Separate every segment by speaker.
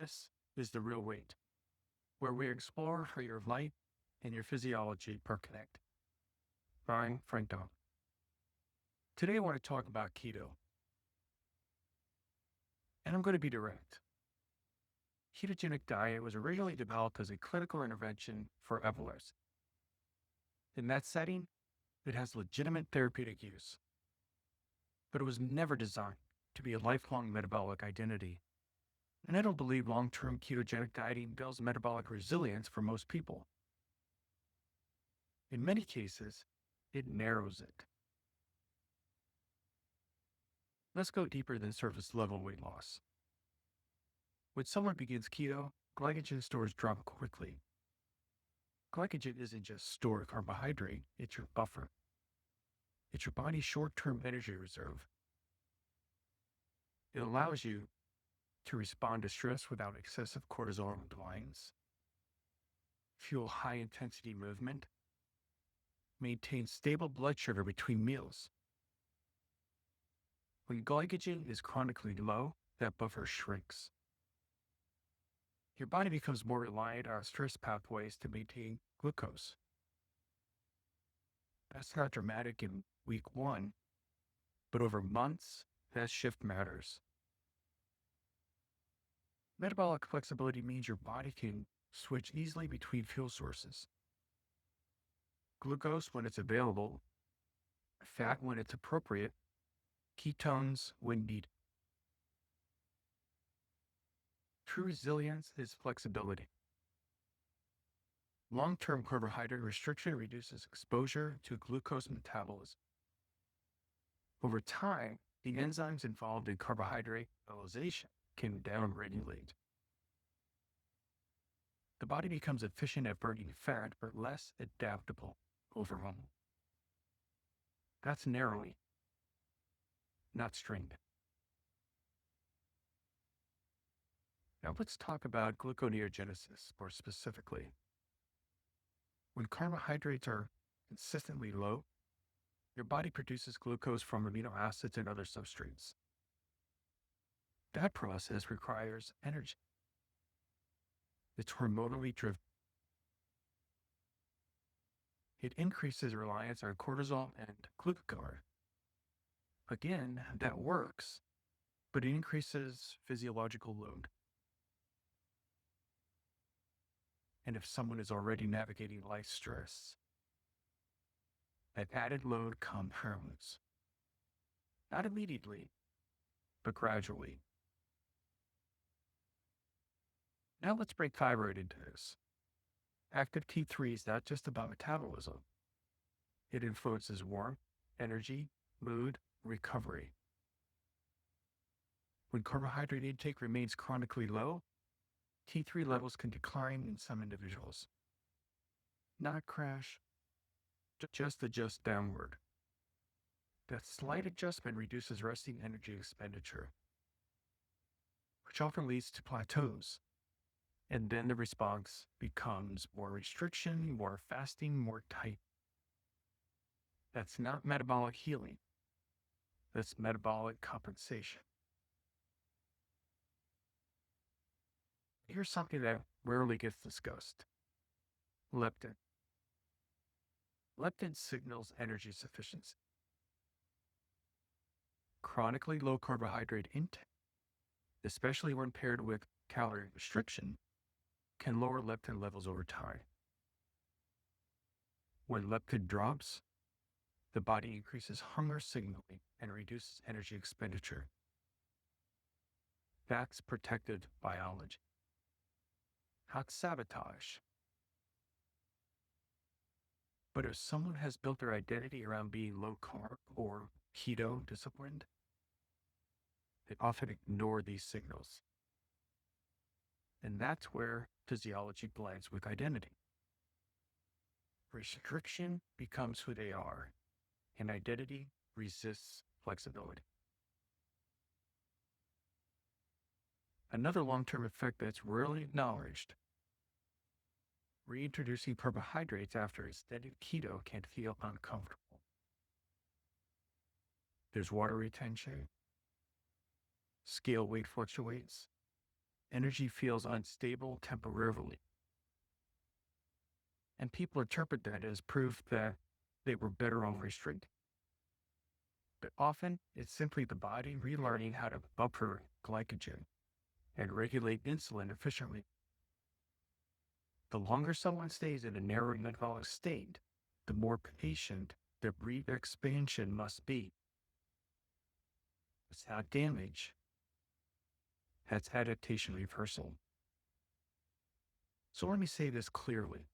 Speaker 1: This is The Real Weight, where we explore how your life and your physiology are connected. I'm Frank Dominick. Today I want to talk about keto. And I'm going to be direct. Ketogenic diet was originally developed as a clinical intervention for epilepsy. In that setting, it has legitimate therapeutic use, but it was never designed to be a lifelong metabolic identity. And I don't believe long-term ketogenic dieting builds metabolic resilience for most people. In many cases, it narrows it. Let's go deeper than surface level weight loss. When someone begins keto, glycogen stores drop quickly. Glycogen isn't just stored carbohydrate, it's your buffer. It's your body's short-term energy reserve. It allows you to respond to stress without excessive cortisol and reliance, fuel high-intensity movement, maintain stable blood sugar between meals. When glycogen is chronically low, that buffer shrinks. Your body becomes more reliant on stress pathways to maintain glucose. That's not dramatic in week one, but over months, that shift matters. Metabolic flexibility means your body can switch easily between fuel sources. Glucose when it's available, fat when it's appropriate, ketones when needed. True resilience is flexibility. Long-term carbohydrate restriction reduces exposure to glucose metabolism. Over time, the enzymes involved in carbohydrate metabolization can downregulate. The body becomes efficient at burning fat, but less adaptable overall. That's narrowing, not strength. Now let's talk about gluconeogenesis more specifically. When carbohydrates are consistently low, your body produces glucose from amino acids and other substrates. That process requires energy. It's hormonally driven. It increases reliance on cortisol and glucagon. Again, that works, but it increases physiological load. And if someone is already navigating life stress, that added load compounds. Not immediately, but gradually. Now let's break thyroid into this. Active T3 is not just about metabolism. It influences warmth, energy, mood, recovery. When carbohydrate intake remains chronically low, T3 levels can decline in some individuals. Not crash, just adjust downward. That slight adjustment reduces resting energy expenditure, which often leads to plateaus. And then the response becomes more restriction, more fasting, more tight. That's not metabolic healing. That's metabolic compensation. Here's something that rarely gets discussed. Leptin. Leptin signals energy sufficiency. Chronically low carbohydrate intake, especially when paired with calorie restriction, can lower leptin levels over time. When leptin drops, the body increases hunger signaling and reduces energy expenditure. That's protective biology, not sabotage. But if someone has built their identity around being low carb or keto disciplined, they often ignore these signals. And that's where physiology blends with identity. Restriction becomes who they are, and identity resists flexibility. Another long-term effect that's rarely acknowledged: reintroducing carbohydrates after extended keto can feel uncomfortable. There's water retention, scale weight fluctuates, Energy feels unstable temporarily, and people interpret that as proof that they were better on restricting. But often, it's simply the body relearning how to buffer glycogen and regulate insulin efficiently. The longer someone stays in a narrow metabolic state, the more patient their breath expansion must be. Without damage, that's adaptation reversal. So let me say this clearly.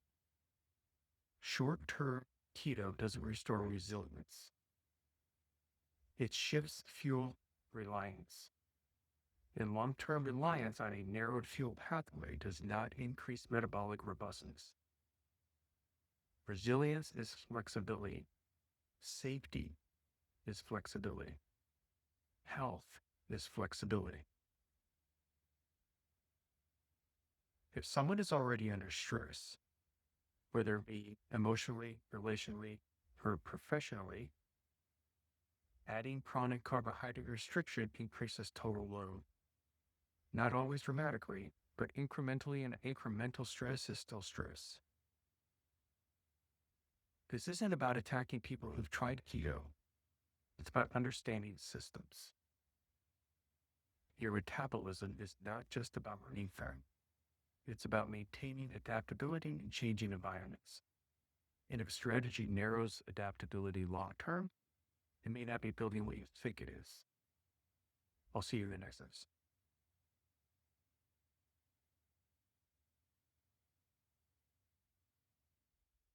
Speaker 1: Short-term keto doesn't restore resilience. It shifts fuel reliance. And long-term reliance on a narrowed fuel pathway does not increase metabolic robustness. Resilience is flexibility. Safety is flexibility. Health is flexibility. If someone is already under stress, whether it be emotionally, relationally, or professionally, adding chronic carbohydrate restriction increases total load. Not always dramatically, but incrementally, and incremental stress is still stress. This isn't about attacking people who've tried keto. It's about understanding systems. Your metabolism is not just about burning fat. It's about maintaining adaptability in changing environments. And if a strategy narrows adaptability long term, it may not be building what you think it is. I'll see you in the next episode.